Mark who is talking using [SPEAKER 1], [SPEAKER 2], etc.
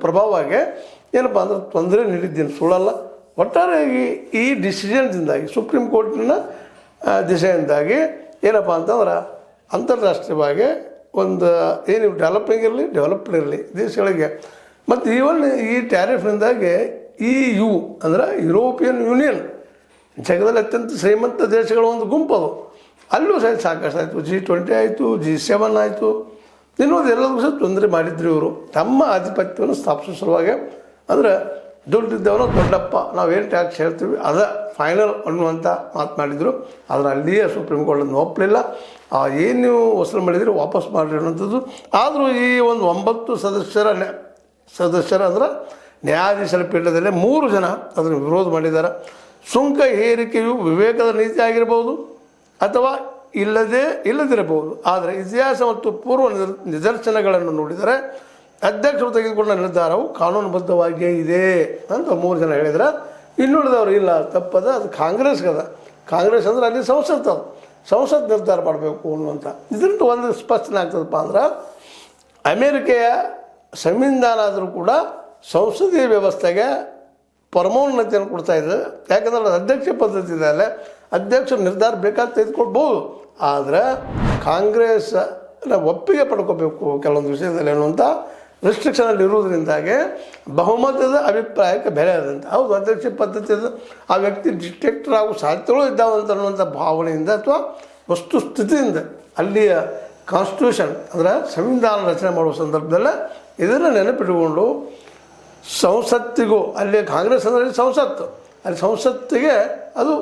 [SPEAKER 1] ಪ್ರಭಾವವಾಗಿ ಏನಪ್ಪ ಅಂದ್ರೆ ತೊಂದರೆ ನೀಡಿದ್ದೀನಿ, ಸುಳ್ಳಲ್ಲ. ಒಟ್ಟಾರೆಯಾಗಿ ಈ ಡಿಸಿಷನ್ದಿಂದಾಗಿ ಸುಪ್ರೀಂ ಕೋರ್ಟಿನ ದಿಶೆಯಿಂದಾಗಿ ಏನಪ್ಪ ಅಂತಂದ್ರೆ ಅಂತಾರಾಷ್ಟ್ರೀಯವಾಗಿ ಒಂದು ಏನು ಡೆವಲಪಿಂಗ್ ಇರಲಿ ಡೆವಲಪ್ಡ್ ಇರಲಿ ದೇಶಗಳಿಗೆ ಮತ್ತು ಈವನ್ ಈ ಟ್ಯಾರಿಫ್ನಿಂದಾಗಿ EU ಅಂದ್ರೆ ಯುರೋಪಿಯನ್ ಯೂನಿಯನ್ ಜಗದಲ್ಲಿ ಅತ್ಯಂತ ಶ್ರೀಮಂತ ದೇಶಗಳ ಒಂದು ಗುಂಪು ಅದು, ಅಲ್ಲೂ ಸಹ ಸಾಕಷ್ಟು ಆಯಿತು. G20 ಆಯಿತು, G7 ಆಯಿತು, ಇನ್ನೊಂದು ಎಲ್ಲದೂ ಸಹ ತೊಂದರೆ ಮಾಡಿದ್ರು ಇವರು ತಮ್ಮ ಆಧಿಪತ್ಯವನ್ನು ಸ್ಥಾಪಿಸೋ ಸಲುವಾಗಿ. ಅಂದರೆ ದುಡ್ಡಿದ್ದವನು ದೊಡ್ಡಪ್ಪ, ನಾವೇನು ಟ್ಯಾಕ್ಸ್ ಹೇಳ್ತೀವಿ ಅದ ಫೈನಲ್ ಅನ್ನುವಂಥ ಮಾತು ಮಾಡಿದರು. ಆದರೆ ಅಲ್ಲಿಯೇ ಸುಪ್ರೀಂ ಕೋರ್ಟ್ ಅದನ್ನು ಒಪ್ಪಲಿಲ್ಲ. ಏನು ನೀವು ವಸೂಲು ಮಾಡಿದರೆ ವಾಪಸ್ ಮಾಡಿರಿ ಅನ್ನೋಂಥದ್ದು. ಆದರೂ ಈ ಒಂದು 9 ಸದಸ್ಯರ ಅಂದ್ರೆ ನ್ಯಾಯಾಧೀಶರ ಪೀಠದಲ್ಲಿ 3 ಜನ ಅದನ್ನು ವಿರೋಧ ಮಾಡಿದ್ದಾರೆ. ಸುಂಕ ಏರಿಕೆಯು ವಿವೇಕದ ನೀತಿ ಆಗಿರಬಹುದು ಅಥವಾ ಇಲ್ಲದಿರಬಹುದು, ಆದರೆ ಇತಿಹಾಸ ಮತ್ತು ಪೂರ್ವ ನಿದರ್ಶನಗಳನ್ನು ನೋಡಿದರೆ ಅಧ್ಯಕ್ಷರು ತೆಗೆದುಕೊಂಡ ನಿರ್ಧಾರವು ಕಾನೂನುಬದ್ಧವಾಗಿಯೇ ಇದೆ ಅಂತ 3 ಜನ ಹೇಳಿದ್ರೆ. ಇನ್ನುಳಿದವರು ಇಲ್ಲ, ತಪ್ಪದ, ಅದು ಕಾಂಗ್ರೆಸ್ಗದ. ಕಾಂಗ್ರೆಸ್ ಅಂದರೆ ಅಲ್ಲಿ ಸಂಸತ್ ನಿರ್ಧಾರ ಮಾಡಬೇಕು ಅನ್ನುವಂಥ ಇದರಿಂದ ಒಂದು ಸ್ಪಷ್ಟನೆ ಆಗ್ತದಪ್ಪ ಅಂದ್ರೆ ಅಮೇರಿಕೆಯ ಸಂವಿಧಾನ ಆದರೂ ಕೂಡ ಸಂಸದೀಯ ವ್ಯವಸ್ಥೆಗೆ ಪರಮೋನ್ನತಿಯನ್ನು ಕೊಡ್ತಾ ಇದೆ. ಯಾಕಂದ್ರೆ ಅದು ಅಧ್ಯಕ್ಷ ಪದ್ಧತಿ ಇದೆ, ಅಲ್ಲೇ ಅಧ್ಯಕ್ಷರು ನಿರ್ಧಾರ ಬೇಕಾದ ತೆಗೆದುಕೊಳ್ಬೋದು. ಆದರೆ ಕಾಂಗ್ರೆಸ್ ಒಪ್ಪಿಗೆ ಪಡ್ಕೋಬೇಕು ಕೆಲವೊಂದು ವಿಷಯದಲ್ಲಿ ಅನ್ನುವಂಥ ರೆಸ್ಟ್ರಿಕ್ಷನಲ್ಲಿ ಇರುವುದರಿಂದಾಗಿ ಬಹುಮತದ ಅಭಿಪ್ರಾಯಕ್ಕೆ ಬೆಲೆ ಆದಂಥ. ಹೌದು, ಅಧ್ಯಕ್ಷ ಪದ್ಧತಿ ಆ ವ್ಯಕ್ತಿ ಡಿಕ್ಟೇಟರ್ ಆಗೋ ಸಾಧ್ಯತೆಗಳು ಇದ್ದಾವಂತ ಅನ್ನುವಂಥ ಭಾವನೆಯಿಂದ ಅಥವಾ ವಸ್ತುಸ್ಥಿತಿಯಿಂದ ಅಲ್ಲಿಯ ಕಾನ್ಸ್ಟಿಟ್ಯೂಷನ್ ಅಂದರೆ ಸಂವಿಧಾನ ರಚನೆ ಮಾಡುವ ಸಂದರ್ಭದಲ್ಲೇ ಇದನ್ನು ನೆನಪಿಟ್ಟುಕೊಂಡು ಸಂಸತ್ತಿಗೂ ಅಲ್ಲಿ ಕಾಂಗ್ರೆಸ್ ಅಂದರೆ ಸಂಸತ್ತು, ಅಲ್ಲಿ ಸಂಸತ್ತಿಗೆ ಅದು